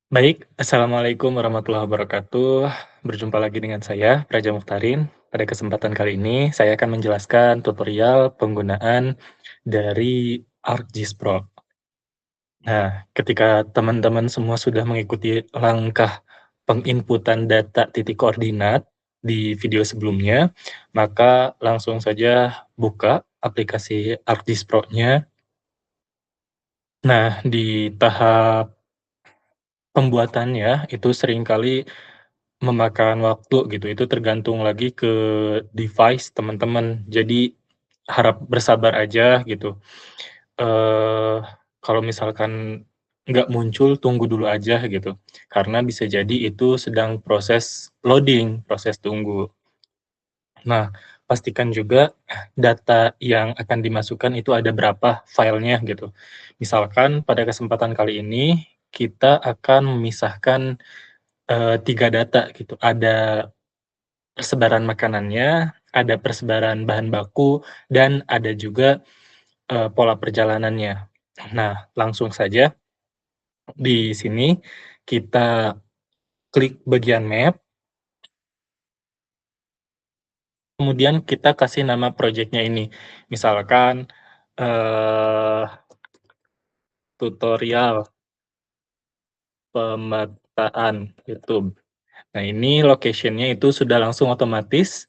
Baik, assalamualaikum warahmatullahi wabarakatuh. Berjumpa lagi dengan saya, Praja Mukhtarin. Pada kesempatan kali ini, saya akan menjelaskan tutorial penggunaan dari ArcGIS Pro. Nah, ketika teman-teman semua sudah mengikuti langkah penginputan data titik koordinat di video sebelumnya, maka langsung saja buka aplikasi ArcGIS Pro-nya. Nah, di tahap pembuatannya itu seringkali memakan waktu gitu, itu tergantung lagi ke device teman-teman. Jadi harap bersabar aja gitu. Eee, Kalau misalkan nggak muncul, tunggu dulu aja gitu, karena bisa jadi itu sedang proses loading, proses tunggu. Nah, pastikan juga data yang akan dimasukkan itu ada berapa filenya gitu. Misalkan pada kesempatan kali ini kita akan memisahkan 3 data gitu, ada persebaran makanannya, ada persebaran bahan baku, dan ada juga, pola perjalanannya. Nah, langsung saja di sini kita klik bagian map, kemudian kita kasih nama projeknya ini. Misalkan, eee, tutorial pemetaan YouTube. Nah, ini location-nya itu sudah langsung otomatis,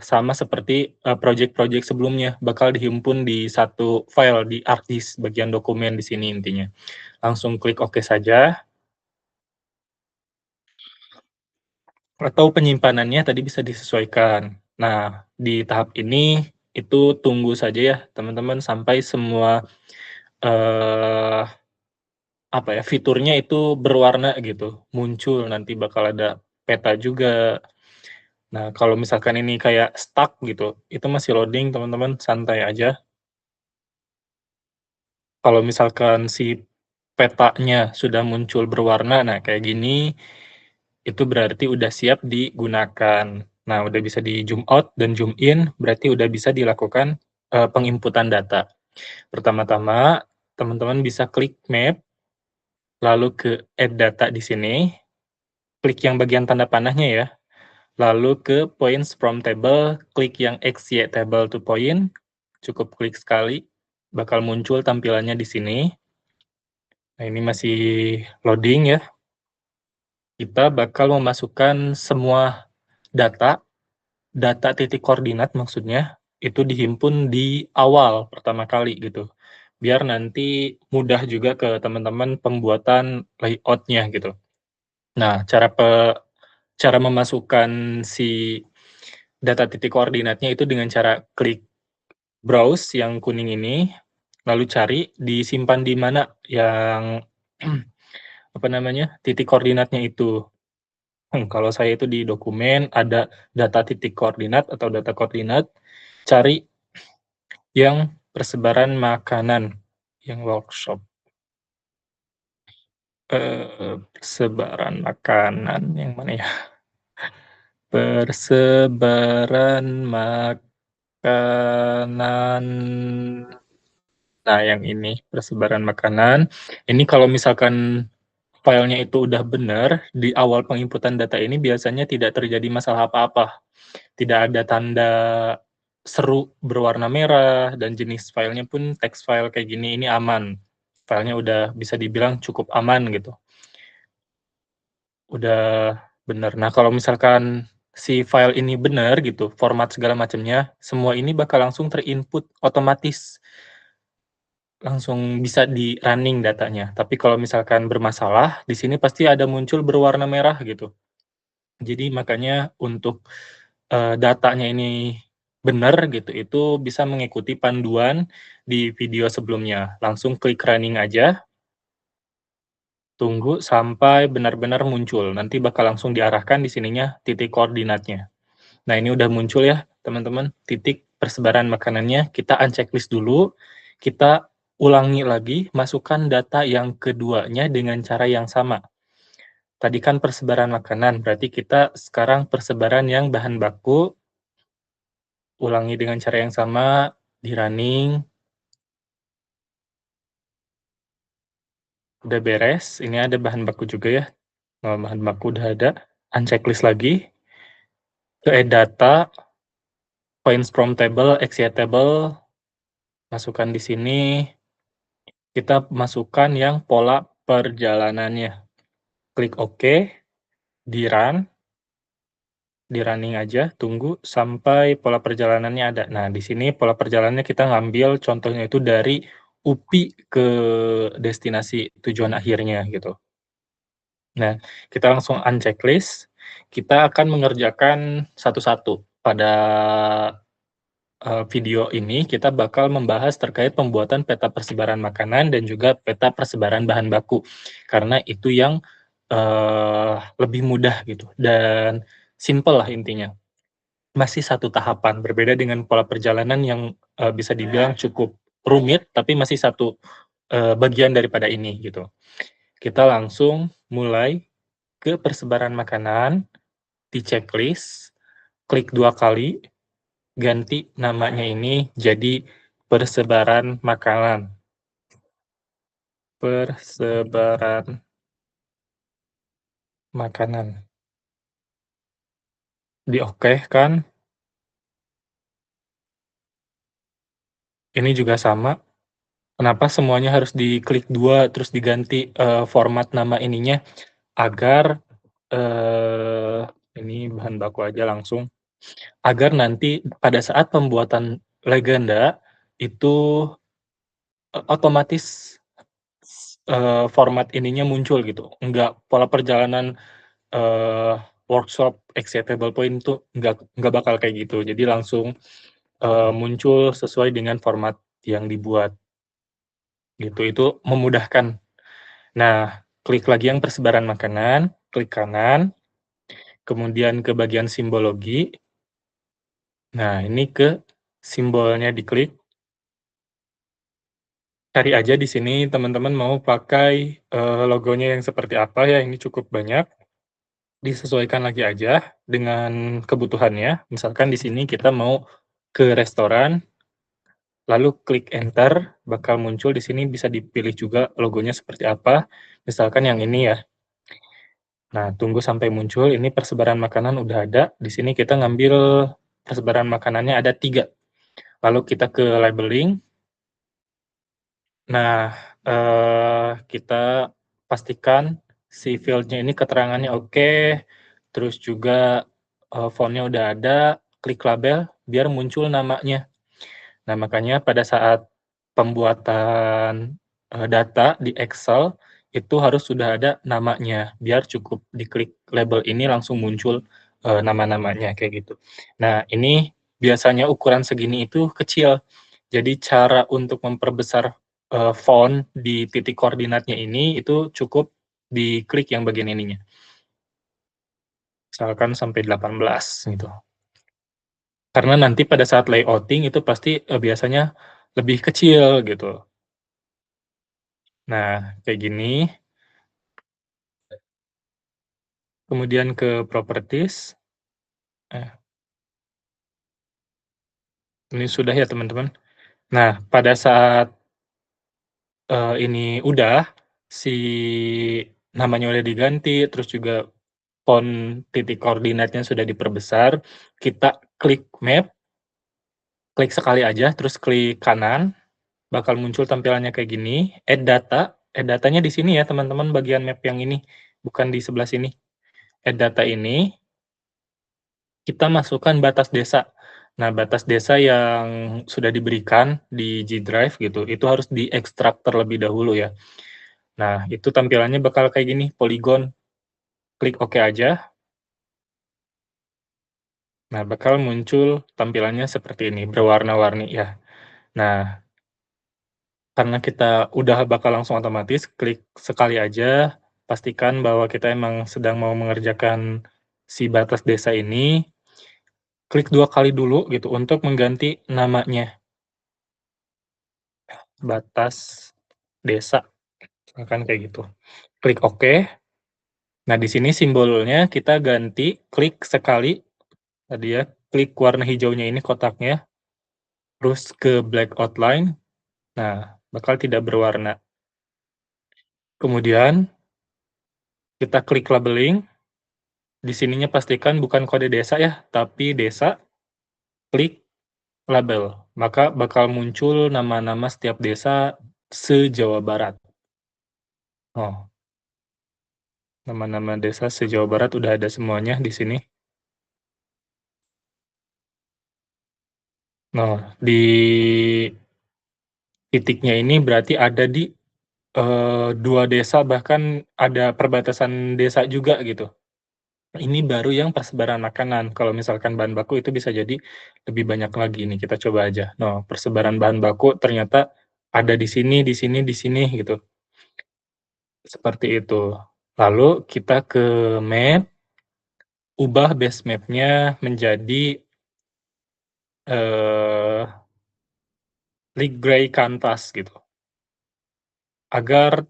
sama seperti, project-project sebelumnya, bakal dihimpun di satu file di ArcGIS, bagian dokumen di sini intinya. Langsung klik oke saja, atau penyimpanannya tadi bisa disesuaikan. Nah, di tahap ini, itu tunggu saja ya teman-teman sampai semua, eee, apa ya, fiturnya itu berwarna gitu, muncul, nanti bakal ada peta juga. Nah, kalau misalkan ini kayak stuck gitu, itu masih loading teman-teman, santai aja. Kalau misalkan si petanya sudah muncul berwarna, nah kayak gini, itu berarti udah siap digunakan. Nah, udah bisa di zoom out dan zoom in, berarti udah bisa dilakukan, penginputan data. Pertama-tama, teman-teman bisa klik map, lalu ke add data di sini, klik yang bagian tanda panahnya ya, lalu ke points from table, klik yang XY table to point, cukup klik sekali, bakal muncul tampilannya di sini. Nah, ini masih loading ya. Kita bakal memasukkan semua data, data titik koordinat maksudnya, itu dihimpun di awal pertama kali gitu. Biar nanti mudah juga ke teman-teman pembuatan layout-nya gitu. Nah, cara memasukkan si data titik koordinatnya itu dengan cara klik browse yang kuning ini, lalu cari disimpan di mana yang apa namanya, titik koordinatnya itu. Kalau saya itu di dokumen ada data titik koordinat atau data koordinat, cari yang persebaran makanan, yang workshop, persebaran makanan yang mana ya? Persebaran makanan. Nah, yang ini, persebaran makanan. Ini kalau misalkan filenya itu udah benar, di awal penginputan data ini biasanya tidak terjadi masalah apa-apa. Tidak ada tanda seru berwarna merah, dan jenis filenya pun teks file kayak gini, ini aman. Filenya udah bisa dibilang cukup aman gitu, udah bener. Nah, kalau misalkan si file ini benar gitu, format segala macamnya, semua ini bakal langsung ter-input otomatis. Langsung bisa di-running datanya. Tapi kalau misalkan bermasalah, di sini pasti ada muncul berwarna merah gitu. Jadi makanya untuk, datanya ini benar gitu, itu bisa mengikuti panduan di video sebelumnya. Langsung klik running aja, tunggu sampai benar-benar muncul, nanti bakal langsung diarahkan di sininya titik koordinatnya. Nah, ini udah muncul ya teman-teman, titik persebaran makanannya, kita unchecklist dulu, kita ulangi lagi, masukkan data yang keduanya dengan cara yang sama. Tadi kan persebaran makanan, berarti kita sekarang persebaran yang bahan baku, ulangi dengan cara yang sama, di running, Udah beres, ini ada bahan baku juga ya, bahan baku udah ada, unchecklist lagi, ke add data, points from table, exit table, masukkan di sini, kita masukkan yang pola perjalanannya. Klik OK, di-run, di-running aja, tunggu sampai pola perjalanannya ada. Nah, di sini pola perjalanannya kita ngambil contohnya itu dari UPI ke destinasi tujuan akhirnya, gitu. Nah, kita langsung unchecklist, kita akan mengerjakan satu-satu. Pada, video ini kita bakal membahas terkait pembuatan peta persebaran makanan dan juga peta persebaran bahan baku. Karena itu yang, lebih mudah gitu dan simpel lah intinya. Masih satu tahapan, berbeda dengan pola perjalanan yang, bisa dibilang cukup rumit, tapi masih satu, bagian daripada ini gitu. Kita langsung mulai ke persebaran makanan, di checklist, klik 2 kali, ganti namanya ini jadi persebaran makanan. Persebaran makanan. Diokekan, ini juga sama. Kenapa semuanya harus diklik 2 terus diganti, format nama ininya, agar, eee, ini bahan baku aja langsung, agar nanti pada saat pembuatan legenda, itu otomatis format ininya muncul gitu, enggak pola perjalanan, eee, workshop excitable point tuh enggak bakal kayak gitu. Jadi langsung, muncul sesuai dengan format yang dibuat, gitu. Itu memudahkan. Nah, klik lagi yang persebaran makanan, klik kanan, kemudian ke bagian simbologi. Nah, ini ke simbolnya diklik, cari aja di sini teman-teman mau pakai, logonya yang seperti apa ya, ini cukup banyak. Disesuaikan lagi aja dengan kebutuhannya. Misalkan di sini kita mau ke restoran, lalu klik enter, bakal muncul di sini bisa dipilih juga logonya seperti apa, misalkan yang ini ya. Nah, tunggu sampai muncul, ini persebaran makanan udah ada, di sini kita ngambil persebaran makanannya ada 3, lalu kita ke labeling. Nah, kita pastikan si field-nya ini keterangannya oke, terus juga, font-nya udah ada, klik label biar muncul namanya. Nah, makanya pada saat pembuatan, data di Excel, itu harus sudah ada namanya, biar cukup diklik label ini langsung muncul, nama-namanya, kayak gitu. Nah, ini biasanya ukuran segini itu kecil, jadi cara untuk memperbesar, font di titik koordinatnya ini, itu cukup diklik yang bagian ininya, misalkan sampai 18 gitu. Karena nanti pada saat layouting itu pasti, biasanya lebih kecil gitu. Nah, kayak gini, kemudian ke properties, eh, ini sudah ya teman-teman. Nah, pada saat, ini udah, si namanya udah diganti, terus juga font titik koordinatnya sudah diperbesar, kita klik map, klik sekali aja, terus klik kanan, bakal muncul tampilannya kayak gini, add datanya di sini ya teman-teman bagian map yang ini, bukan di sebelah sini. Add data ini, kita masukkan batas desa. Nah, batas desa yang sudah diberikan di G Drive gitu, itu harus diekstrak terlebih dahulu ya. Nah, itu tampilannya bakal kayak gini, poligon. Klik OK aja. Nah, bakal muncul tampilannya seperti ini, berwarna-warni ya. Nah, karena kita udah bakal langsung otomatis, klik sekali aja, pastikan bahwa kita emang sedang mau mengerjakan si batas desa ini, klik 2 kali dulu gitu untuk mengganti namanya, batas desa, misalkan kayak gitu. Klik OK. Nah, di sini simbolnya kita ganti, klik sekali, tadi ya, klik warna hijaunya ini kotaknya, terus ke black outline, nah bakal tidak berwarna. Kemudian kita klik labeling, di sininya pastikan bukan kode desa ya, tapi desa, klik label, maka bakal muncul nama-nama setiap desa se-Jawa Barat. Oh, nama-nama desa se-Jawa Barat udah ada semuanya di sini. Nah, di titiknya ini berarti ada di 2 desa, bahkan ada perbatasan desa juga gitu. Ini baru yang persebaran makanan, kalau misalkan bahan baku itu bisa jadi lebih banyak lagi nih, kita coba aja. Nah, persebaran bahan baku ternyata ada di sini, di sini gitu, seperti itu. Lalu kita ke map, ubah base map-nya menjadi, eee, light gray canvas gitu, agar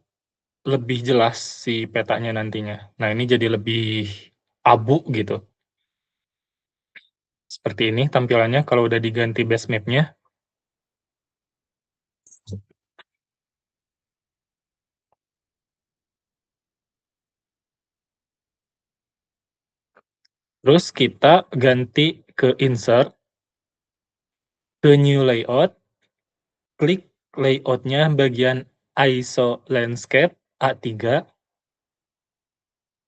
lebih jelas si petanya nantinya. Nah, ini jadi lebih abu gitu. Seperti ini tampilannya kalau udah diganti base map-nya. Terus kita ganti ke insert, ke new layout, klik layout-nya bagian ISO landscape A3,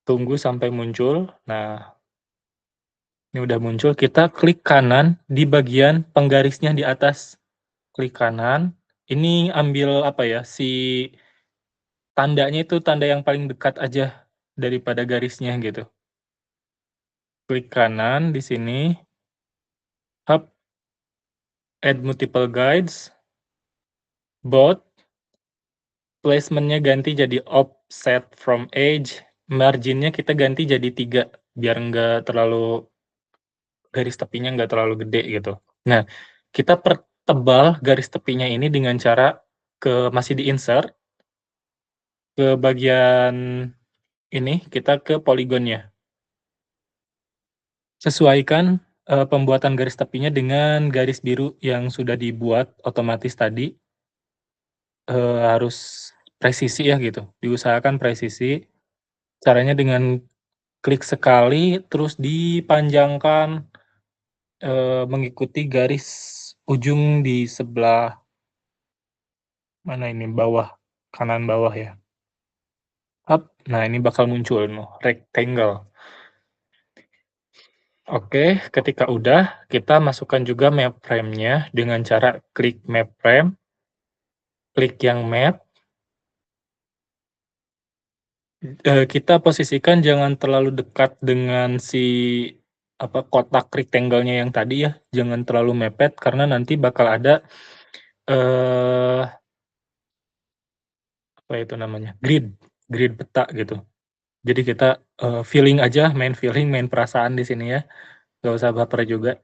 tunggu sampai muncul. Nah, ini udah muncul, kita klik kanan di bagian penggarisnya di atas. Klik kanan, ini ambil apa ya, si tandanya itu tanda yang paling dekat aja daripada garisnya gitu. Klik kanan di sini, hub, add multiple guides, both, placement-nya ganti jadi offset from edge, margin-nya kita ganti jadi 3 biar nggak terlalu garis tepinya nggak terlalu gede gitu. Nah, kita pertebal garis tepinya ini dengan cara masih di-insert, ke bagian ini kita ke poligonnya. Sesuaikan, pembuatan garis tepinya dengan garis biru yang sudah dibuat otomatis tadi, harus presisi ya gitu, diusahakan presisi. Caranya dengan klik sekali, terus dipanjangkan, mengikuti garis ujung di sebelah mana ini, bawah, kanan bawah ya. Up, nah ini bakal muncul noh, rectangle. Oke, ketika udah, kita masukkan juga map frame-nya dengan cara klik map frame, klik yang map, kita posisikan jangan terlalu dekat dengan si, apa, kotak rectangle-nya yang tadi ya, jangan terlalu mepet karena nanti bakal ada, eee, apa itu namanya, grid peta gitu. Jadi kita, feeling aja, main feeling, main perasaan di sini ya, nggak usah baper juga.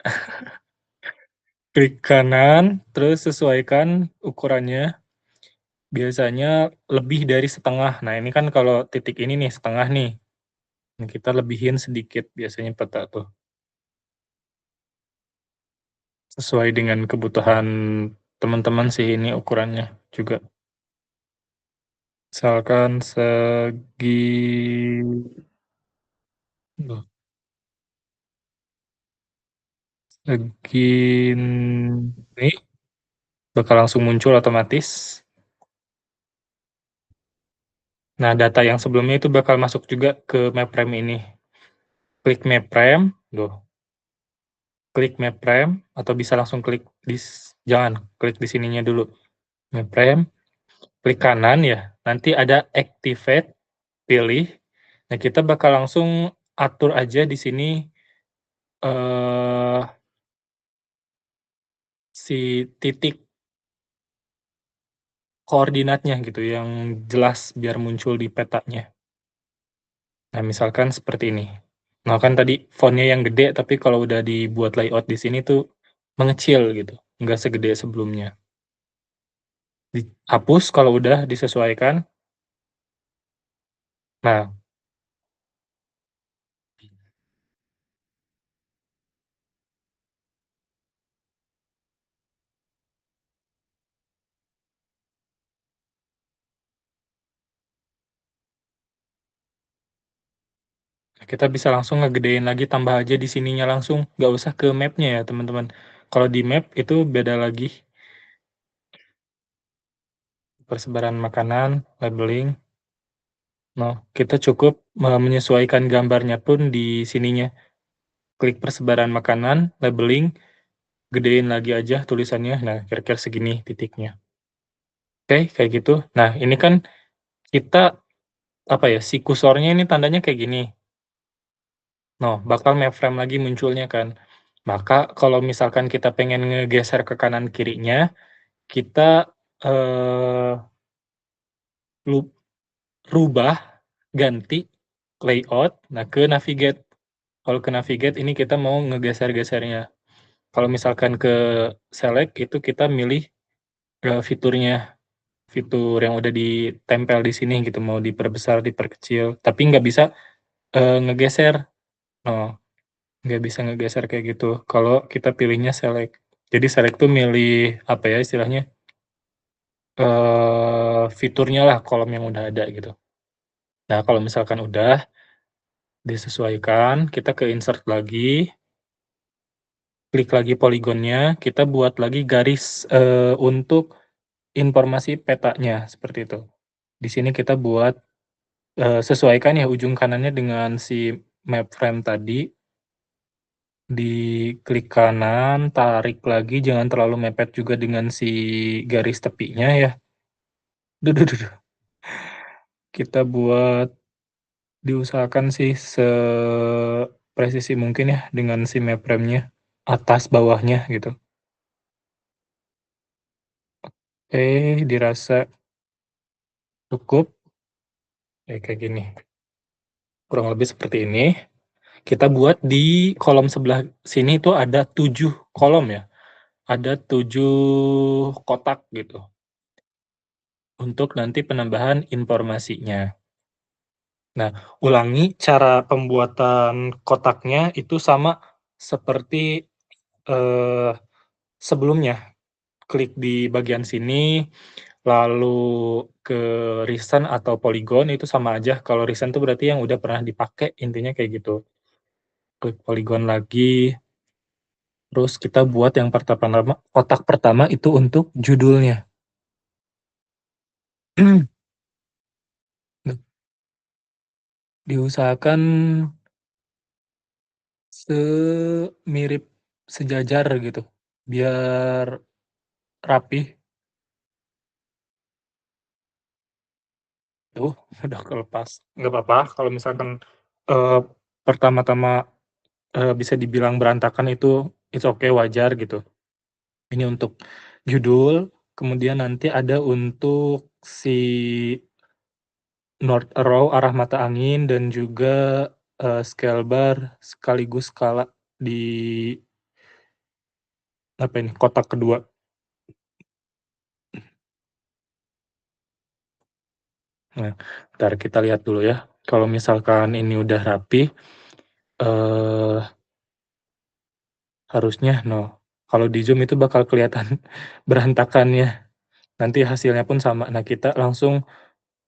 Klik kanan, terus sesuaikan ukurannya, biasanya lebih dari setengah. Nah, ini kan kalau titik ini nih, setengah nih, nah kita lebihin sedikit biasanya peta tuh, sesuai dengan kebutuhan teman-teman sih ini ukurannya juga. Misalkan loh, segini, bakal langsung muncul otomatis. Nah, data yang sebelumnya itu bakal masuk juga ke MapFrame ini. Klik MapFrame, tuh, klik MapFrame atau bisa langsung klik jangan, klik di sininya dulu, MapFrame, klik kanan ya, nanti ada Activate, pilih. Nah, kita bakal langsung atur aja di sini, eee, si titik koordinatnya gitu, yang jelas biar muncul di petanya. Nah, misalkan seperti ini. Nah, kan tadi font-nya yang gede, tapi kalau udah dibuat layout di sini tuh mengecil gitu, nggak segede sebelumnya. Dihapus kalau udah disesuaikan. Nah, Kita bisa langsung ngegedein lagi, tambah aja di sininya langsung, nggak usah ke map-nya ya, teman-teman. Kalau di map itu beda lagi, persebaran makanan, labeling. Nah, kita cukup menyesuaikan gambarnya pun di sininya. Klik persebaran makanan, labeling, gedein lagi aja tulisannya. Nah, kira-kira segini titiknya. Oke, kayak gitu. Nah, ini kan kita, apa ya, si kursornya ini tandanya kayak gini. Nah, bakal map-frame lagi munculnya kan. Maka kalau misalkan kita pengen ngegeser ke kanan kirinya, kita, eee, lu rubah, ganti layout, nah ke navigate. Kalau ke navigate ini kita mau ngegeser-gesernya. Kalau misalkan ke select itu kita milih, fiturnya, fitur yang udah ditempel di sini gitu, mau diperbesar, diperkecil, tapi nggak bisa, ngegeser. Oh, nggak bisa ngegeser kayak gitu, kalau kita pilihnya select. Jadi select tuh milih, apa ya istilahnya, fiturnya lah, kolom yang udah ada gitu. Nah, kalau misalkan udah disesuaikan, kita ke insert lagi, klik lagi poligonnya, kita buat lagi garis, untuk informasi petanya, seperti itu. Di sini kita buat, sesuaikan ya ujung kanannya dengan si map frame tadi, diklik kanan, tarik lagi, jangan terlalu mepet juga dengan si garis tepinya ya. Duh duh duh duh, kita buat diusahakan sih sepresisi mungkin ya dengan si map frame-nya, atas bawahnya gitu. Dirasa cukup, kayak gini, kurang lebih seperti ini. Kita buat di kolom sebelah sini itu ada 7 kolom ya, ada 7 kotak gitu, untuk nanti penambahan informasinya. Nah, ulangi cara pembuatan kotaknya itu sama seperti, eee, sebelumnya. Klik di bagian sini, lalu ke recent atau polygon itu sama aja, kalau recent itu berarti yang udah pernah dipakai, intinya kayak gitu. Klik polygon lagi, terus kita buat yang kotak pertama itu untuk judulnya. Diusahakan semirip sejajar gitu, biar rapih. Tuh, udah kelepas. Nggak apa-apa kalau misalkan, eee, pertama-tama, bisa dibilang berantakan itu it's okay, wajar gitu. Ini untuk judul, kemudian nanti ada untuk si north arrow, arah mata angin, dan juga, scale bar sekaligus skala di, apa ini, kotak kedua. Nah, entar kita lihat dulu ya, kalau misalkan ini udah rapi, eee, harusnya kalau di zoom itu bakal kelihatan berantakan ya, nanti hasilnya pun sama. Nah, kita langsung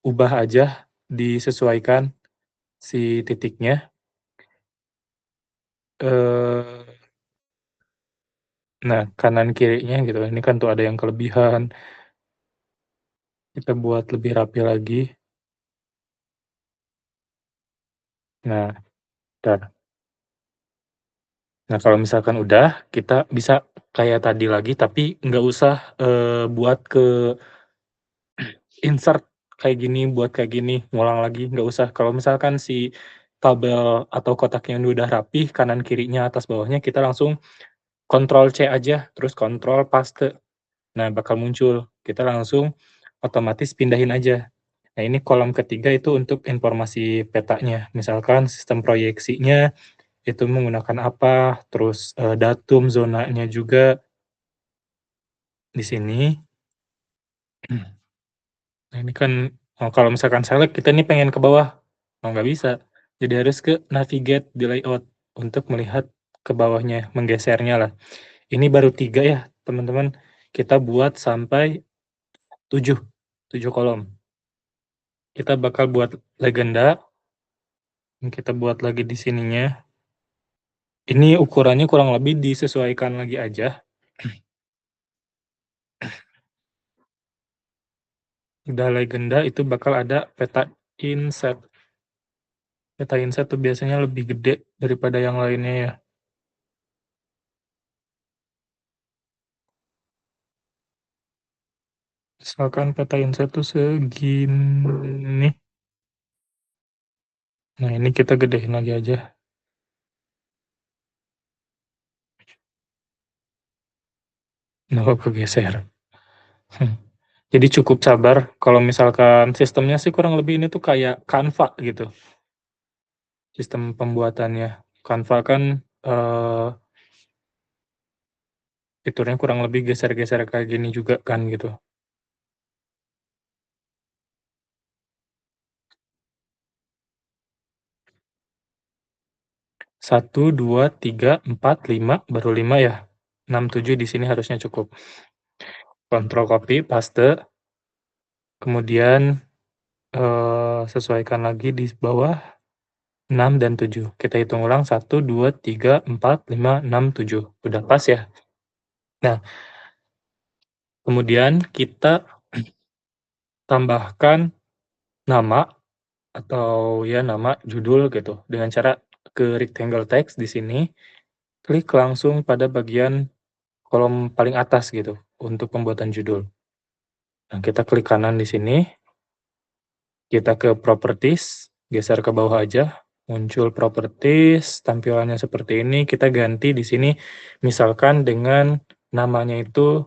ubah aja, disesuaikan si titiknya, eee, nah kanan kirinya gitu, ini kan tuh ada yang kelebihan, kita buat lebih rapi lagi. Nah, entar. Nah, kalau misalkan udah, kita bisa kayak tadi lagi, tapi nggak usah, buat ke insert kayak gini, buat kayak gini, ngulang lagi, nggak usah. Kalau misalkan si tabel atau kotaknya ini udah rapih, kanan kirinya, atas bawahnya, kita langsung kontrol C aja, terus kontrol paste. Nah, bakal muncul. Kita langsung otomatis pindahin aja. Nah, ini kolom ketiga itu untuk informasi petanya. Misalkan sistem proyeksinya itu menggunakan apa, terus, datum, zonanya juga di sini. Nah, ini kan, kalau misalkan select kita nih pengen ke bawah, nggak bisa. Jadi harus ke navigate di layout untuk melihat ke bawahnya, menggesernya lah. Ini baru 3 ya, teman-teman. Kita buat sampai 7, 7 kolom. Kita bakal buat legenda, Kita buat lagi di sininya. Ini ukurannya kurang lebih disesuaikan lagi aja. Udah legenda itu bakal ada peta inset. Peta inset tuh biasanya lebih gede daripada yang lainnya ya. Misalkan peta inset tuh segini. Nah, ini kita gedein lagi aja. Nah, kegeser. Jadi cukup sabar, kalau misalkan sistemnya sih kurang lebih ini tuh kayak Canva gitu, sistem pembuatannya. Canva kan, fiturnya kurang lebih geser-geser kayak gini juga kan gitu. Satu, 2, 3, 4, 5, baru 5 ya. 6, 7 di sini harusnya cukup. Kontrol copy, paste, kemudian, sesuaikan lagi di bawah 6 dan 7. Kita hitung ulang 1, 2, 3, 4, 5, 6, 7. Udah pas ya? Nah, kemudian kita tambahkan nama atau ya nama, judul gitu, dengan cara ke rectangle text di sini, klik langsung pada bagian kolom paling atas gitu, untuk pembuatan judul. Nah, kita klik kanan di sini, kita ke properties, geser ke bawah aja, muncul properties, tampilannya seperti ini, kita ganti di sini, misalkan dengan namanya itu,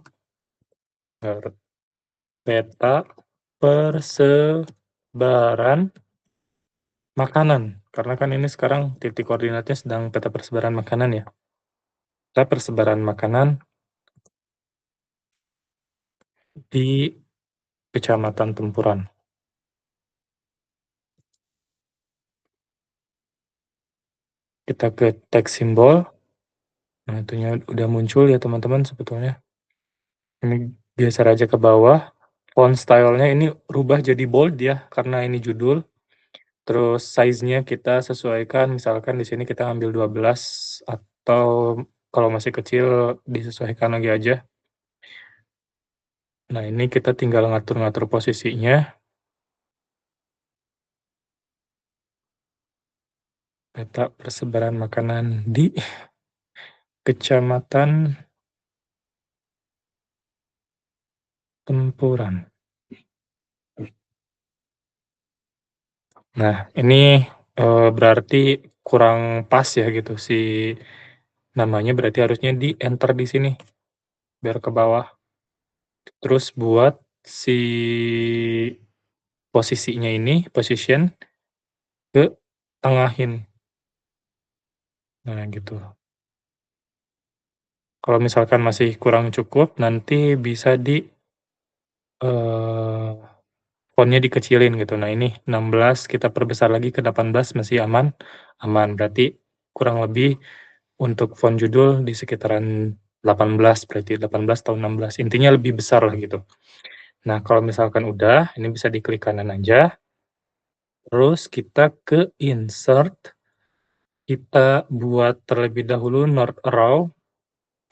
peta persebaran makanan, karena kan ini sekarang titik koordinatnya sedang peta persebaran makanan ya. Peta persebaran makanan di Kecamatan Tempuran. Kita ke teks simbol, nah itunya udah muncul ya teman-teman sebetulnya. Ini geser aja ke bawah, font style-nya ini rubah jadi bold ya, karena ini judul. Terus size-nya kita sesuaikan, misalkan di sini kita ambil 12 atau kalau masih kecil disesuaikan lagi aja. Nah, ini kita tinggal ngatur-ngatur posisinya. Peta persebaran makanan di Kecamatan Tempuran. Nah, ini, berarti kurang pas ya gitu si namanya, berarti harusnya di-enter di sini, biar ke bawah. Terus buat si posisinya ini, position, ke tengahin. Nah, gitu. Kalau misalkan masih kurang cukup, nanti bisa di, eee, font-nya dikecilin gitu. Nah, ini 16 kita perbesar lagi ke 18 masih aman? Aman, berarti kurang lebih untuk font judul di sekitaran 18 berarti 18 atau 16, intinya lebih besar lah gitu. Nah, kalau misalkan udah, ini bisa diklik kanan aja, terus kita ke insert, kita buat terlebih dahulu north arrow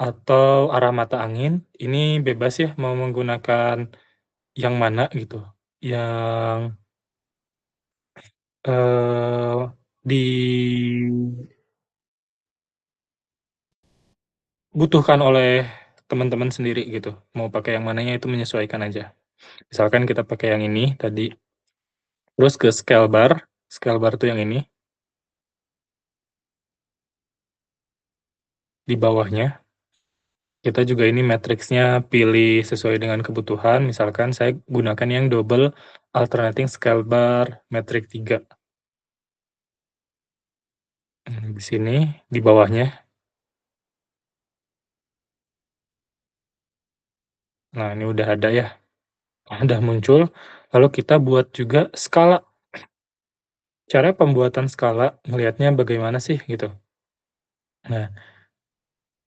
atau arah mata angin, ini bebas ya mau menggunakan yang mana gitu, yang, eee, dibutuhkan oleh teman-teman sendiri gitu, mau pakai yang mananya itu menyesuaikan aja. Misalkan kita pakai yang ini tadi, terus ke scale bar tuh yang ini, di bawahnya, kita juga ini matriksnya pilih sesuai dengan kebutuhan, misalkan saya gunakan yang double alternating scale bar metrik 3. Di sini, di bawahnya. Nah, ini udah ada ya, udah muncul, lalu kita buat juga skala. Cara pembuatan skala ngelihatnya bagaimana sih gitu. Nah,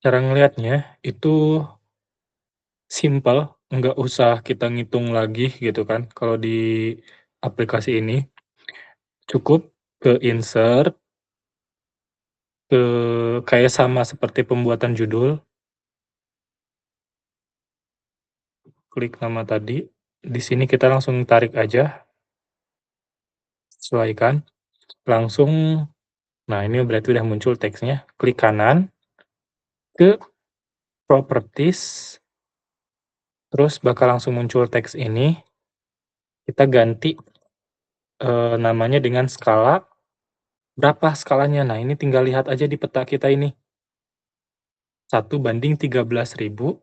cara ngelihatnya itu simpel, nggak usah kita ngitung lagi gitu kan, kalau di aplikasi ini. Cukup ke insert, ke kayak sama seperti pembuatan judul, klik nama tadi, di sini kita langsung tarik aja, sesuaikan, langsung nah ini berarti udah muncul teksnya, klik kanan, ke properties, terus bakal langsung muncul teks ini, kita ganti, namanya dengan skala, berapa skalanya? Nah ini tinggal lihat aja di peta kita ini, 1:13.000,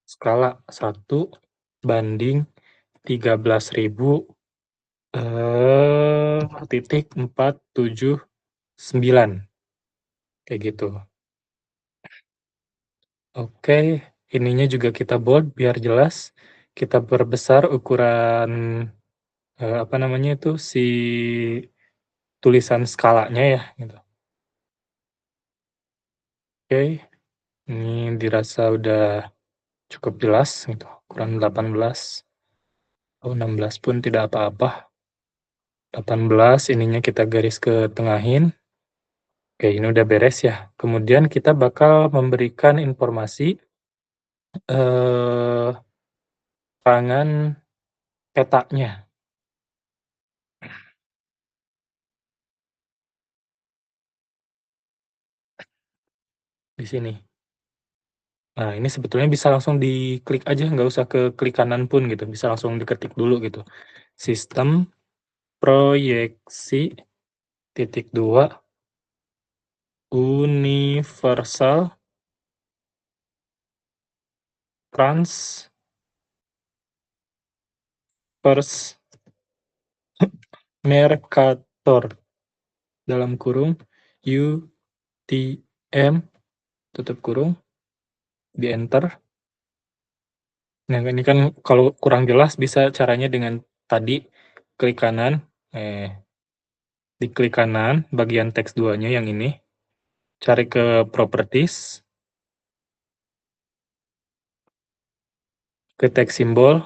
skala 1:13.000, titik 479, kayak gitu. Oke, ininya juga kita bold biar jelas, kita perbesar ukuran, apa namanya itu, si tulisan skalanya ya, gitu. Oke, ini dirasa udah cukup jelas gitu, ukuran 18, oh 16 pun tidak apa-apa, 18 ininya kita garis ke tengahin. Oke, ini udah beres ya. Kemudian kita bakal memberikan informasi, eee, keterangan petanya di sini. Nah, ini sebetulnya bisa langsung diklik aja, nggak usah ke klik kanan pun gitu, bisa langsung diketik dulu gitu. Sistem proyeksi titik 2 universal transverse Mercator dalam kurung UTM tutup kurung, di enter. Nah, ini kan kalau kurang jelas bisa caranya dengan tadi klik kanan, eh, diklik kanan bagian teks 2-nya yang ini, cari ke properties, ke teks simbol,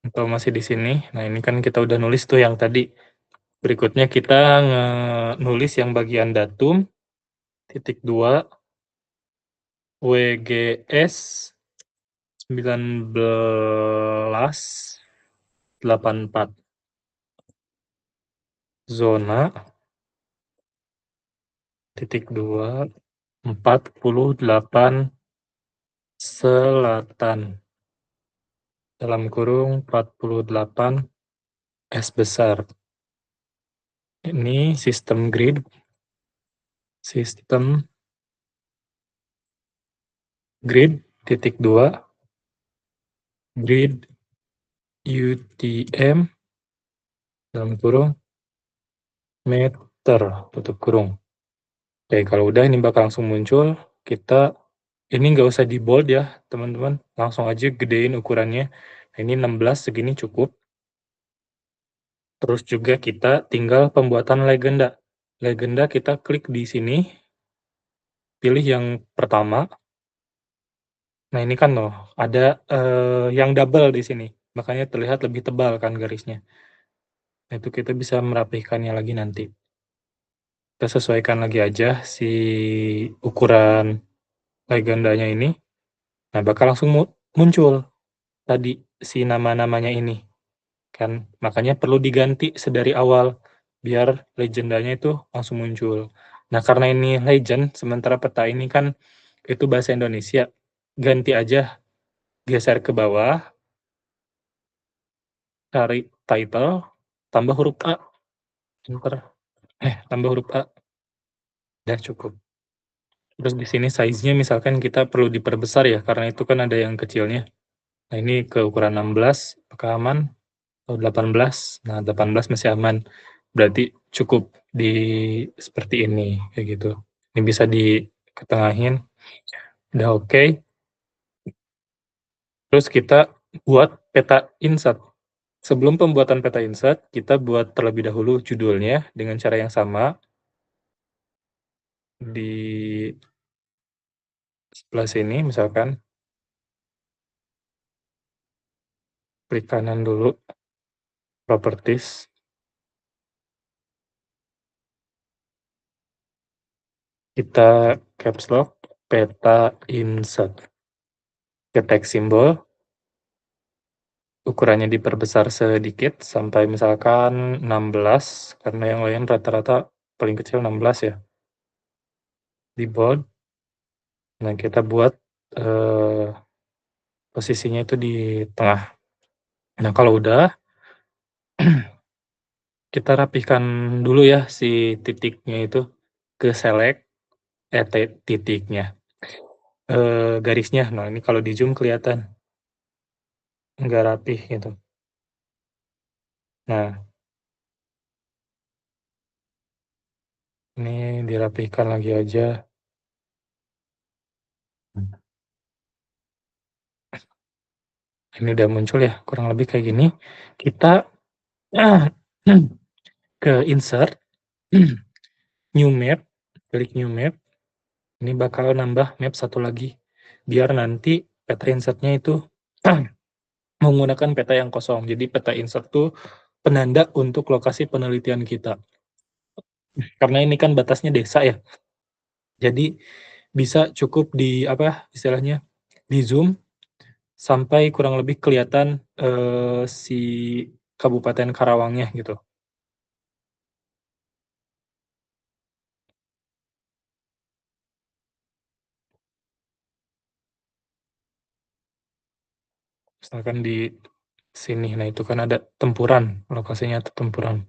atau masih di sini. Nah, ini kan kita udah nulis tuh yang tadi. Berikutnya kita nulis yang bagian datum, titik 2, WGS 1984, zona, titik 2, 48 selatan, dalam kurung 48 S besar. Ini sistem grid, titik 2, grid UTM, dalam kurung meter, tutup kurung. Oke, kalau udah ini bakal langsung muncul, kita ini nggak usah di-bold ya, teman-teman, langsung aja gedein ukurannya. Nah, ini 16 segini cukup. Terus juga kita tinggal pembuatan legenda. Legenda kita klik di sini, pilih yang pertama. Nah, ini kan loh, ada, yang double di sini, makanya terlihat lebih tebal kan garisnya. Nah, itu kita bisa merapihkannya lagi nanti. Kita sesuaikan lagi aja si ukuran legendanya ini. Nah, bakal langsung muncul tadi si nama-namanya ini, kan. Makanya perlu diganti sedari awal, biar legendanya itu langsung muncul. Nah, karena ini legend, sementara peta ini kan itu bahasa Indonesia, ganti aja, geser ke bawah, cari title, tambah huruf A, enter. Tambah huruf A, udah cukup. Terus di sini size-nya misalkan kita perlu diperbesar ya, karena itu kan ada yang kecilnya. Nah, ini ke ukuran 16, apakah aman? Oh, 18. Nah, 18 masih aman. Berarti cukup di seperti ini, kayak gitu. Ini bisa diketengahin, udah oke. Terus kita buat peta insert. Sebelum pembuatan peta insert, kita buat terlebih dahulu judulnya dengan cara yang sama. Di sebelah sini misalkan, klik kanan dulu, properties, kita caps lock, peta insert, ketik simbol, ukurannya diperbesar sedikit sampai misalkan 16, karena yang lain rata-rata paling kecil 16 ya, di bold. Nah, kita buat posisinya itu di tengah. Nah, kalau udah, kita rapihkan dulu ya si titiknya itu ke select, titiknya, garisnya. Nah, ini kalau di zoom kelihatan nggak rapih gitu. Nah, ini dirapihkan lagi aja. Ini udah muncul ya, kurang lebih kayak gini. Kita ke insert, new map, klik new map. Ini bakal nambah map satu lagi, biar nanti peta insertnya itu menggunakan peta yang kosong. Jadi peta insert tuh penanda untuk lokasi penelitian kita. Karena ini kan batasnya desa ya, jadi bisa cukup di apa istilahnya, di zoom sampai kurang lebih kelihatan si Kabupaten Karawangnya gitu. Misalkan di sini, nah itu kan ada tempuran, lokasinya itu tempuran.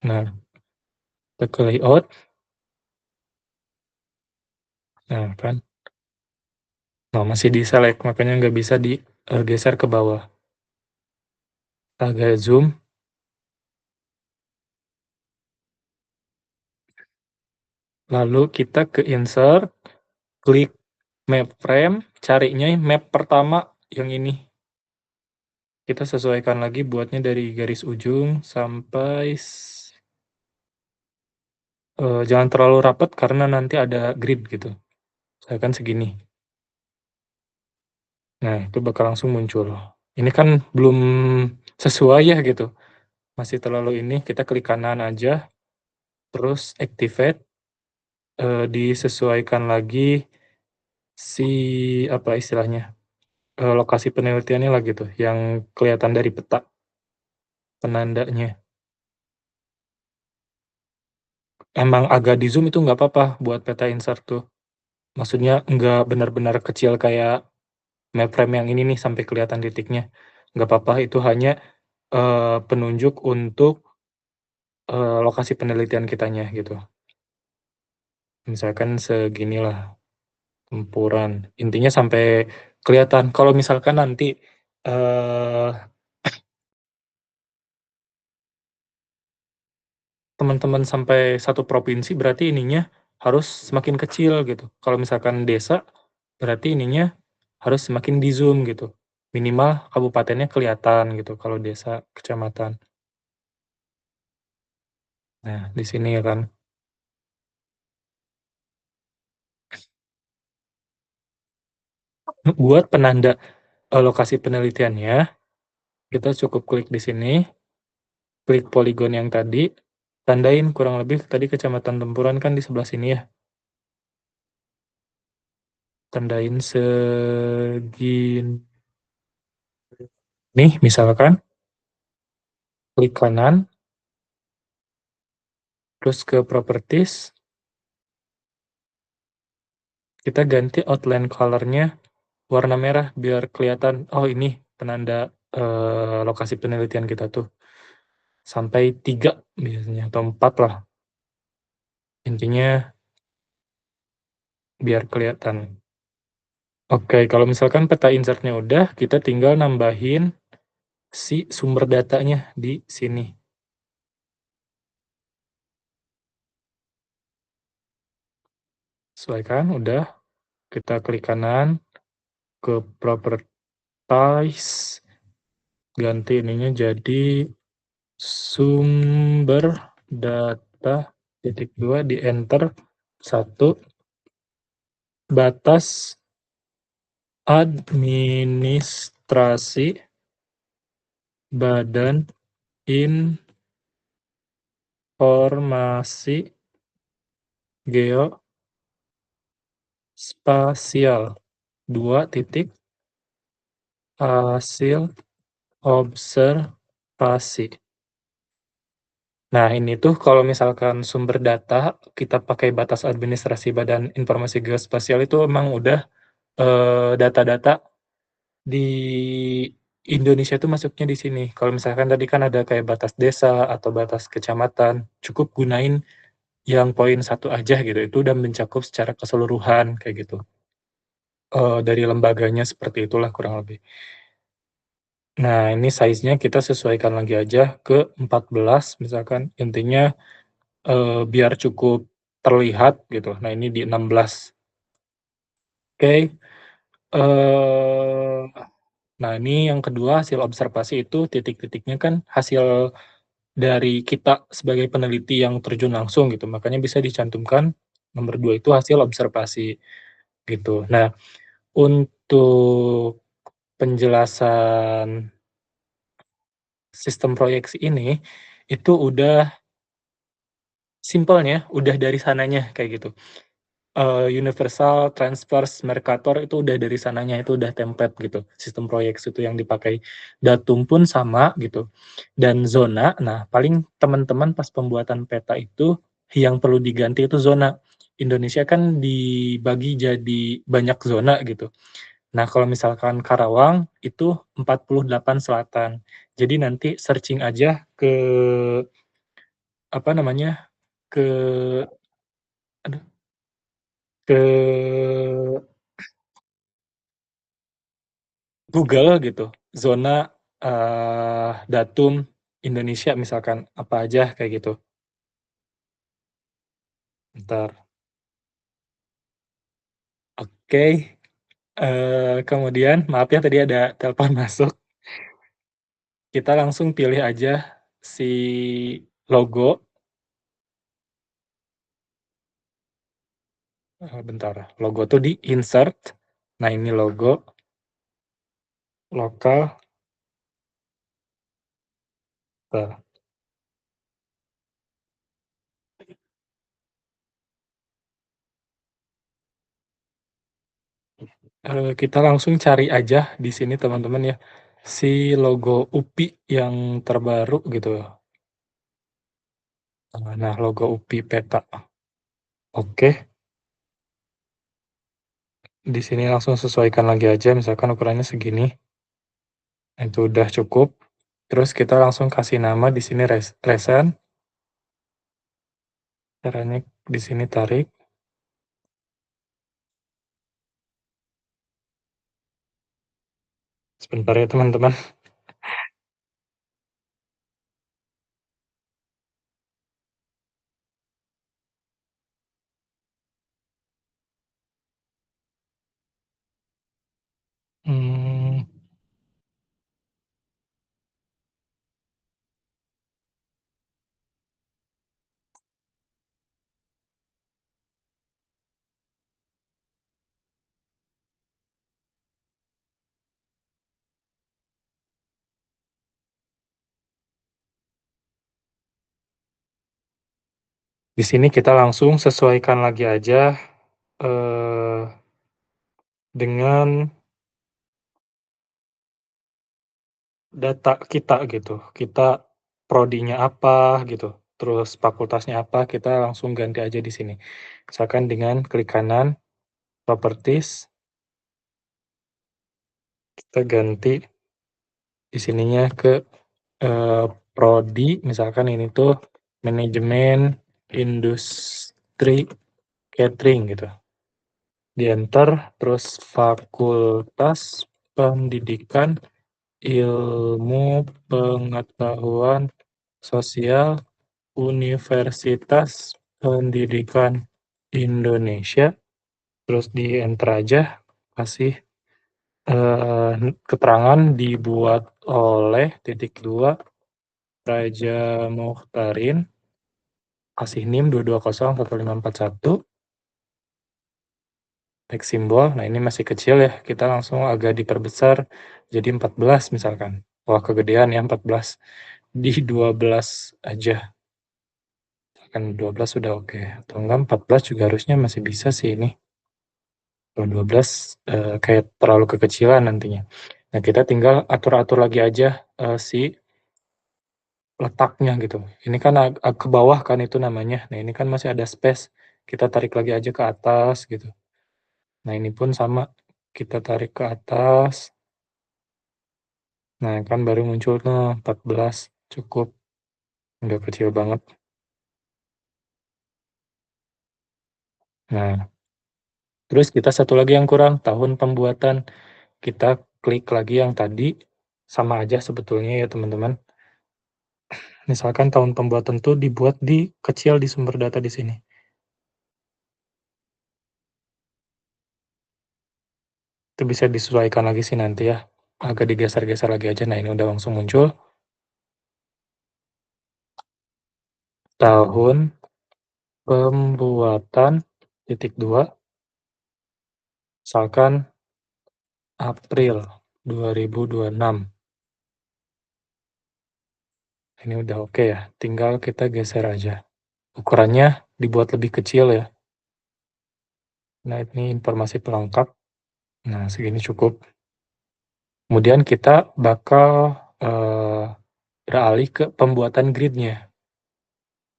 Nah, kita ke layout, nah kan, nah masih di select, makanya nggak bisa digeser ke bawah. Agak zoom, lalu kita ke insert, klik map frame, carinya map pertama yang ini. Kita sesuaikan lagi buatnya dari garis ujung sampai jangan terlalu rapat karena nanti ada grid gitu. Misalkan segini. Nah, itu bakal langsung muncul. Ini kan belum sesuai ya gitu. Masih terlalu ini, kita klik kanan aja, terus activate, disesuaikan lagi si apa istilahnya, lokasi penelitiannya lah gitu, yang kelihatan dari peta penandanya. Emang agak di zoom itu nggak apa-apa buat peta insert tuh. Maksudnya nggak benar-benar kecil kayak map frame yang ini nih sampai kelihatan titiknya. Nggak apa-apa, itu hanya penunjuk untuk lokasi penelitian kitanya gitu. Misalkan seginilah tempuran. Intinya sampai kelihatan. Kalau misalkan nanti eh, teman-teman sampai satu provinsi, berarti ininya harus semakin kecil gitu. Kalau misalkan desa, berarti ininya harus semakin di zoom gitu. Minimal kabupatennya kelihatan gitu kalau desa, kecamatan. Nah, di sini ya kan. Buat penanda lokasi penelitiannya, kita cukup klik di sini, klik poligon yang tadi, tandain kurang lebih tadi Kecamatan Tempuran kan di sebelah sini ya. Tandain segini. Nih, misalkan klik kanan, terus ke properties, kita ganti outline color-nya warna merah biar kelihatan, oh ini penanda lokasi penelitian kita tuh. Sampai 3 biasanya, atau 4 lah. Intinya biar kelihatan. Oke, kalau misalkan peta insertnya udah, kita tinggal nambahin si sumber datanya di sini. Sesuaikan, udah. Kita klik kanan, ke properties, ganti ininya jadi sumber data, titik 2, di enter, 1, batas administrasi Badan Formasi geospasial, 2 titik, hasil observasi. Nah, ini tuh kalau misalkan sumber data kita pakai batas administrasi Badan Informasi Geospasial itu emang udah, data-data di Indonesia itu masuknya di sini. Kalau misalkan tadi kan ada kayak batas desa atau batas kecamatan, cukup gunain yang poin 1 aja gitu, itu udah mencakup secara keseluruhan kayak gitu. Dari lembaganya seperti itulah kurang lebih. Nah, ini size-nya kita sesuaikan lagi aja ke 14 misalkan, intinya, biar cukup terlihat gitu. Nah, ini di 16. Oke, eee, nah ini yang kedua hasil observasi itu titik-titiknya kan hasil dari kita sebagai peneliti yang terjun langsung gitu, makanya bisa dicantumkan nomor 2 itu hasil observasi, gitu. Nah, untuk penjelasan sistem proyeksi ini, itu udah simpelnya, udah dari sananya kayak gitu. Universal Transverse Mercator itu udah dari sananya, itu udah template gitu, sistem proyeksi itu yang dipakai. Datum pun sama gitu, dan zona, nah paling teman-teman pas pembuatan peta itu, yang perlu diganti itu zona. Indonesia kan dibagi jadi banyak zona gitu. Nah, kalau misalkan Karawang itu 48 selatan. Jadi nanti searching aja ke, apa namanya, ke aduh, ke Google gitu, zona, datum Indonesia misalkan, apa aja kayak gitu. Bentar, oke, kemudian maaf ya tadi ada telepon masuk, kita langsung pilih aja si logo, bentar, logo tuh di-insert, nah ini logo, lokal, bentar, kita langsung cari aja di sini teman-teman ya, si logo UPI yang terbaru gitu, nah logo UPI peta. Oke, di sini langsung sesuaikan lagi aja, misalkan ukurannya segini, itu udah cukup. Terus kita langsung kasih nama di sini resen, caranya di sini tarik, sebentar ya teman-teman. Mmm, di sini kita langsung sesuaikan lagi aja, eee, dengan data kita gitu. Kita prodinya apa gitu, terus fakultasnya apa, kita langsung ganti aja di sini. Misalkan dengan klik kanan, properties, kita ganti di sininya ke, prodi, misalkan ini tuh manajemen industri catering gitu, di-enter, terus fakultas pendidikan ilmu pengetahuan sosial Universitas Pendidikan Indonesia, terus di-enter aja, kasih, keterangan dibuat oleh titik 2 Raja Muchtarin, kasih NIM 2201541, teks simbol, nah ini masih kecil ya, kita langsung agak diperbesar jadi 14 misalkan. Wah kegedean ya 14, di 12 aja. Misalkan 12 sudah oke, atau enggak 14 juga harusnya masih bisa sih ini. Kalau 12, kayak terlalu kekecilan nantinya. Nah, kita tinggal atur-atur lagi aja, si letaknya gitu. Ini kan ke bawah kan itu namanya. Nah, ini kan masih ada space, kita tarik lagi aja ke atas gitu. Nah, ini pun sama, kita tarik ke atas. Nah, kan baru muncul tuh 14, cukup, nggak kecil banget. Nah, terus kita satu lagi yang kurang, tahun pembuatan. Kita klik lagi yang tadi, sama aja sebetulnya ya teman-teman. Misalkan tahun pembuatan tuh dibuat di kecil di sumber data di sini. Itu bisa disesuaikan lagi sih nanti ya, agak digeser-geser lagi aja. Nah, ini udah langsung muncul. Tahun pembuatan, titik 2, misalkan April 2026. Ini udah oke ya, tinggal kita geser aja. Ukurannya dibuat lebih kecil ya. Nah, ini informasi pelengkap. Nah, segini cukup. Kemudian kita bakal, beralih ke pembuatan grid-nya.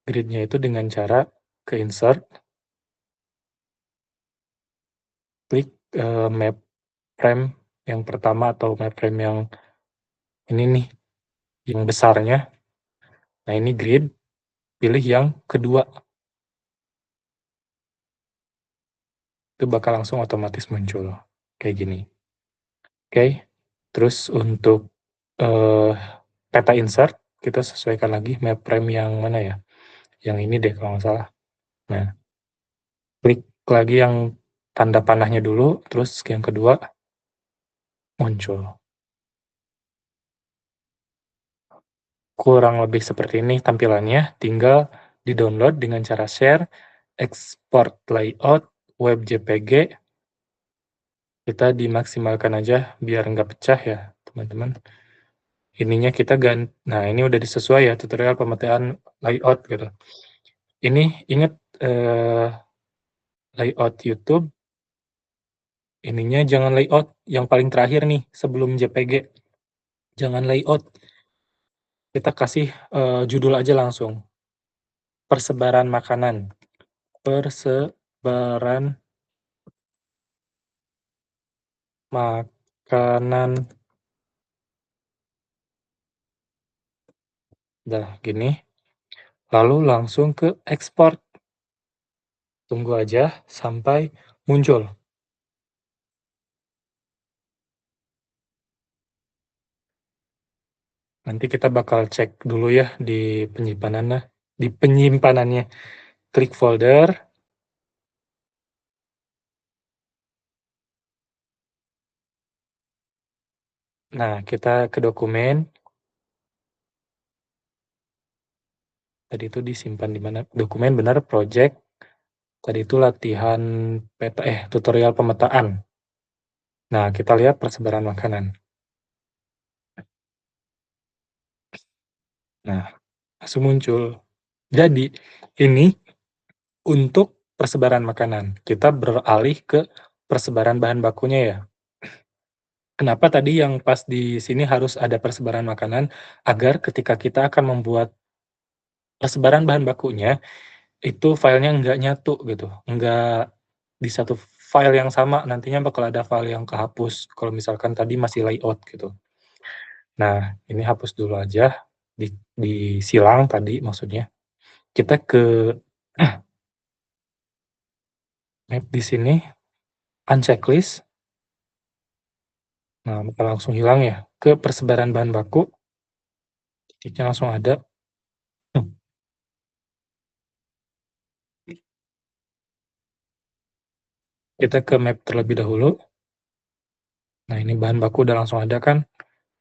Grid-nya itu dengan cara ke insert, klik, map frame yang pertama atau map frame yang ini nih, yang besarnya. Nah, ini grid, pilih yang kedua, itu bakal langsung otomatis muncul, kayak gini. Oke, terus untuk, eee, peta insert, kita sesuaikan lagi map frame yang mana ya, yang ini deh kalau nggak salah. Nah, klik lagi yang tanda panahnya dulu, terus yang kedua, muncul. Kurang lebih seperti ini tampilannya, tinggal di-download dengan cara share, export layout, web JPG, kita dimaksimalkan aja biar nggak pecah ya, teman-teman. Ininya kita nah ini udah disesuai ya, tutorial pemetaan layout gitu. Ini ingat, layout YouTube, ininya jangan layout yang paling terakhir nih, sebelum JPG. Jangan layout, kita kasih, judul aja langsung, persebaran makanan. Persebaran makanan. Dah gini, lalu langsung ke ekspor. Tunggu aja sampai muncul. Nanti kita bakal cek dulu ya di penyimpanannya. Klik folder. Nah, kita ke dokumen. Tadi itu disimpan di mana? Dokumen benar project. Tadi itu latihan tutorial pemetaan. Nah, kita lihat persebaran makanan. Nah, langsung muncul. Jadi, ini untuk persebaran makanan. Kita beralih ke persebaran bahan bakunya ya. Kenapa tadi yang pas di sini harus ada persebaran makanan, agar ketika kita akan membuat persebaran bahan bakunya, itu filenya nggak nyatu gitu, nggak di satu file yang sama, nantinya bakal ada file yang kehapus kalau misalkan tadi masih layout gitu. Nah, ini hapus dulu aja, disilang tadi maksudnya. Kita ke map di sini, unchecklist. Nah, bakal langsung hilang ya, ke persebaran bahan baku, titiknya langsung ada. Kita ke map terlebih dahulu. Nah, ini bahan baku udah langsung ada kan,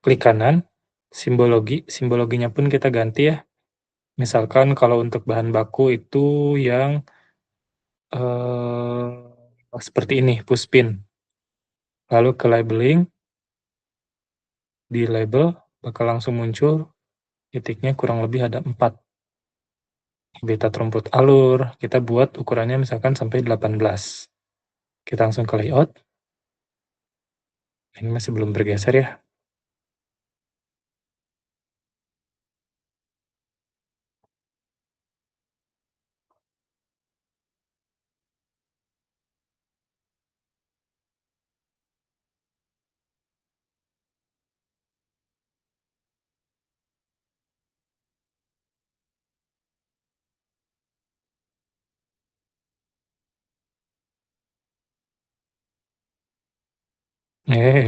klik kanan, simbologinya pun kita ganti ya. Misalkan kalau untuk bahan baku itu yang, seperti ini, pushpin. Lalu ke labeling, di label bakal langsung muncul titiknya kurang lebih ada 4. habitat rumput alur, kita buat ukurannya misalkan sampai 18. Kita langsung ke layout. Ini masih belum bergeser ya.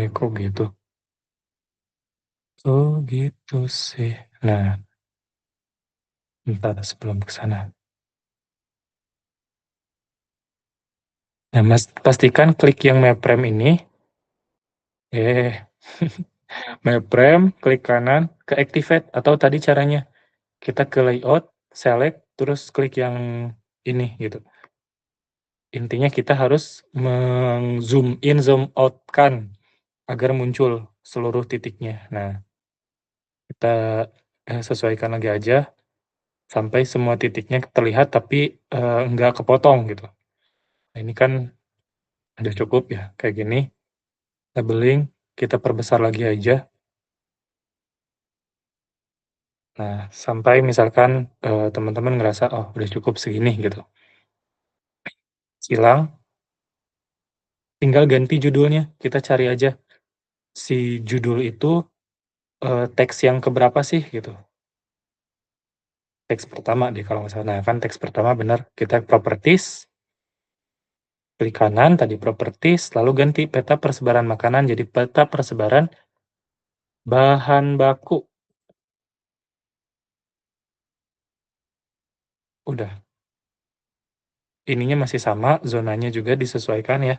Kok gitu? Oh gitu sih. Nah, bentar sebelum ke sana. Nah, Mas, pastikan klik yang MapFrame ini. Eh, MapFrame, klik kanan, ke Activate, atau tadi caranya, kita ke Layout, select, terus klik yang ini, gitu. Intinya kita harus meng-zoom in, zoom out kan, agar muncul seluruh titiknya. Nah, kita sesuaikan lagi aja, sampai semua titiknya terlihat, tapi nggak kepotong, gitu. Nah, ini kan udah cukup ya, kayak gini. Labeling, kita perbesar lagi aja. Nah, sampai misalkan teman-teman ngerasa, oh udah cukup segini gitu. Hilang, tinggal ganti judulnya. Kita cari aja si judul itu teks yang keberapa sih gitu. Teks pertama deh kalau nggak salah. Nah, kan teks pertama benar. Kita properties, klik kanan tadi properties, lalu ganti peta persebaran makanan jadi peta persebaran bahan baku. Udah. Ininya masih sama, zonanya juga disesuaikan ya.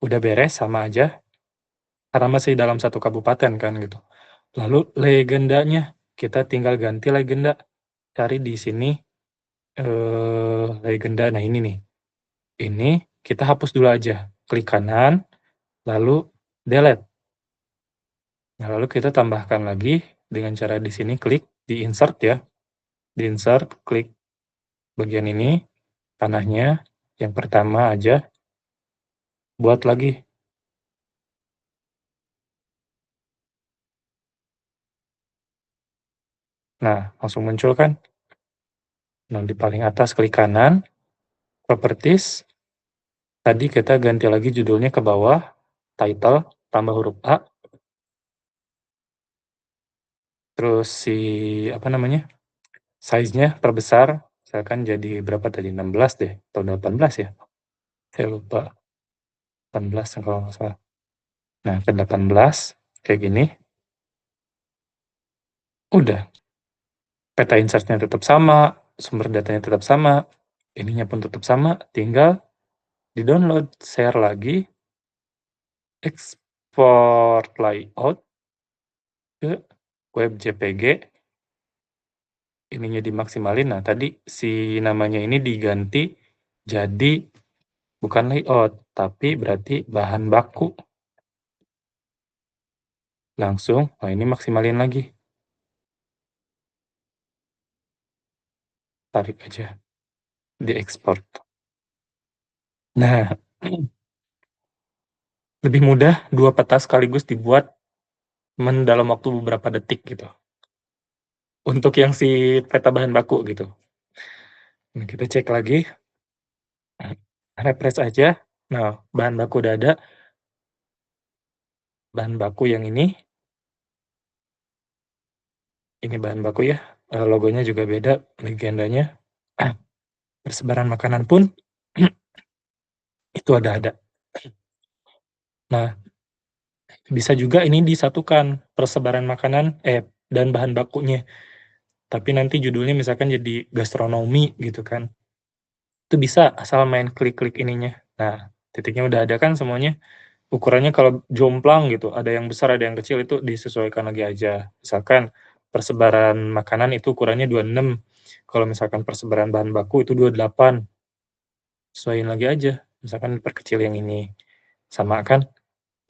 Udah beres, sama aja. Karena masih dalam satu kabupaten kan gitu. Lalu legendanya, kita tinggal ganti legenda. Cari di sini legenda. Nah ini nih. Ini kita hapus dulu aja. Klik kanan, lalu delete. Nah, lalu kita tambahkan lagi dengan cara di sini klik di insert ya. Di insert, klik bagian ini, panahnya. Yang pertama aja, buat lagi. Nah, langsung muncul kan. Nah, di paling atas klik kanan, properties. Tadi kita ganti lagi judulnya ke bawah, title, tambah huruf A, terus si, apa namanya, size-nya perbesar, misalkan jadi berapa tadi, 16 deh, atau 18 ya? Saya lupa, 18 kalau nggak salah. Nah, ke 18, kayak gini, udah. Peta insert-nya tetap sama, sumber datanya tetap sama, ininya pun tetap sama, tinggal di-download, share lagi, export layout ke web JPG, ininya dimaksimalin. Nah, tadi si namanya ini diganti jadi bukan layout, tapi berarti bahan baku. Langsung, nah ini maksimalin lagi. Tarik aja, diekspor. Nah, lebih mudah dua peta sekaligus dibuat dalam waktu beberapa detik gitu. Untuk yang si peta bahan baku gitu. Nah, kita cek lagi, refresh aja. Nah, bahan baku udah ada. Bahan baku yang ini bahan baku ya. Logonya juga beda, legendanya. Persebaran makanan pun itu ada. Nah, bisa juga ini disatukan persebaran makanan dan bahan bakunya. Tapi nanti judulnya misalkan jadi gastronomi gitu kan. Itu bisa asal main klik-klik ininya. Nah, titiknya udah ada kan semuanya. Ukurannya kalau jomplang gitu, ada yang besar, ada yang kecil, itu disesuaikan lagi aja. Misalkan persebaran makanan itu ukurannya 26. Kalau misalkan persebaran bahan baku itu 28. Sesuaiin lagi aja. Misalkan perkecil yang ini. Sama kan?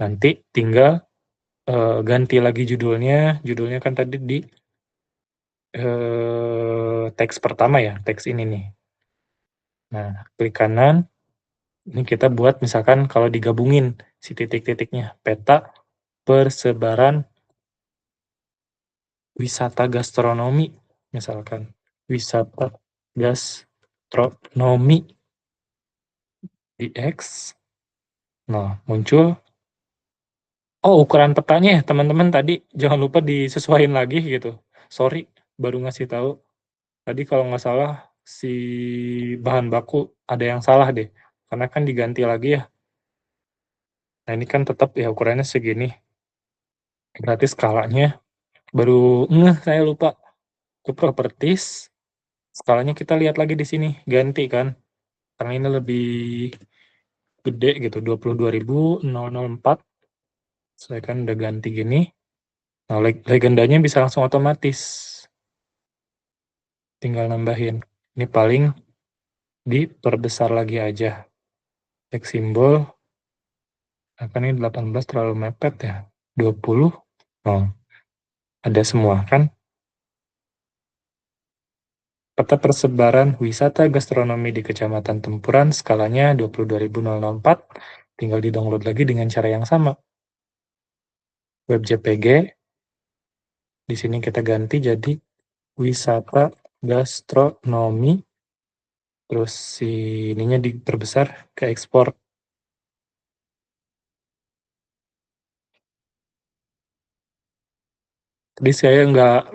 Nanti tinggal ganti lagi judulnya. Judulnya kan tadi di teks pertama ya, teks ini nih. Nah, klik kanan, ini kita buat misalkan kalau digabungin si titik-titiknya, peta persebaran wisata gastronomi, misalkan. Wisata gastronomi di X. Nah, muncul. Oh, ukuran petanya ya, teman-teman tadi jangan lupa disesuaikan lagi gitu. Sorry, baru ngasih tahu. Tadi kalau nggak salah si bahan baku ada yang salah deh. Karena kan diganti lagi ya. Nah, ini kan tetap ya ukurannya segini. Berarti skalanya baru saya lupa ke properties. Skalanya kita lihat lagi di sini, ganti kan. Karena ini lebih gede gitu, 22.004. Saya kan udah ganti gini. Nah, legendanya bisa langsung otomatis. Tinggal nambahin. Ini paling diperbesar lagi aja. Teks simbol. Kan ini 18 terlalu mepet ya. 20. Oh, ada semua kan? Peta persebaran wisata gastronomi di Kecamatan Tempuran skalanya 22.004. Tinggal di-download lagi dengan cara yang sama. Web JPG. Di sini kita ganti jadi wisata gastronomi. Terus si ininya diperbesar ke ekspor. Tadi saya nggak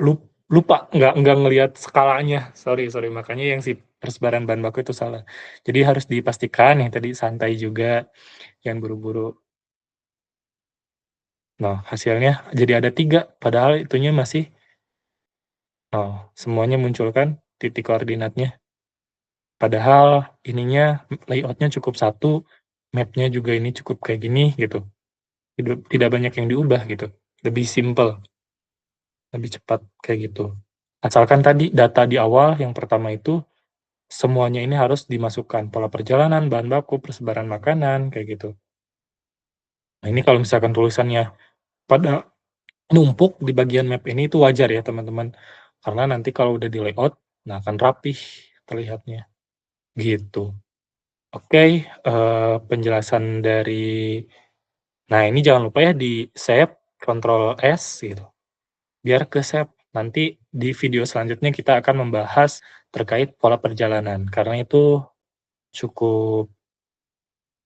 lupa nggak ngelihat skalanya. Sorry, makanya yang si persebaran bahan baku itu salah. Jadi harus dipastikan yang tadi santai juga, yang buru-buru. Nah, hasilnya jadi ada 3, padahal itunya masih semuanya muncul kan titik koordinatnya. Padahal ininya layoutnya cukup satu, mapnya juga ini cukup kayak gini gitu. Tidak banyak yang diubah gitu. Lebih simple, lebih cepat kayak gitu. Asalkan tadi data di awal yang pertama itu semuanya ini harus dimasukkan, pola perjalanan, bahan baku, persebaran makanan, kayak gitu. Nah, ini kalau misalkan tulisannya pada numpuk di bagian map ini itu wajar ya teman-teman. Karena nanti kalau udah di layout, nah akan rapih terlihatnya. Gitu. Oke, penjelasan dari nah ini jangan lupa ya di-save, Ctrl S gitu, biar ke-save. Nanti di video selanjutnya kita akan membahas terkait pola perjalanan, karena itu cukup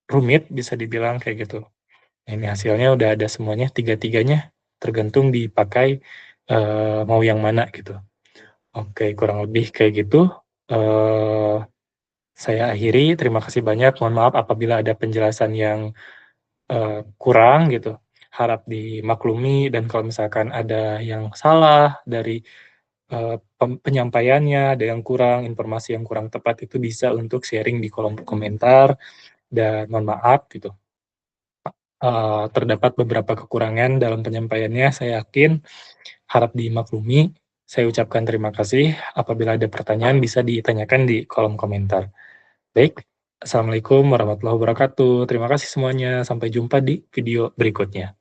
rumit bisa dibilang kayak gitu. Nah, ini hasilnya udah ada semuanya, tiga-tiganya, tergantung dipakai mau yang mana gitu. Oke, kurang lebih kayak gitu. Eh, saya akhiri, terima kasih banyak. Mohon maaf apabila ada penjelasan yang kurang gitu. Harap dimaklumi dan kalau misalkan ada yang salah dari penyampaiannya, ada yang kurang, informasi yang kurang tepat itu bisa untuk sharing di kolom komentar dan mohon maaf gitu. Terdapat beberapa kekurangan dalam penyampaiannya, saya yakin harap dimaklumi. Saya ucapkan terima kasih. Apabila ada pertanyaan bisa ditanyakan di kolom komentar. Baik, Assalamualaikum warahmatullahi wabarakatuh. Terima kasih semuanya. Sampai jumpa di video berikutnya.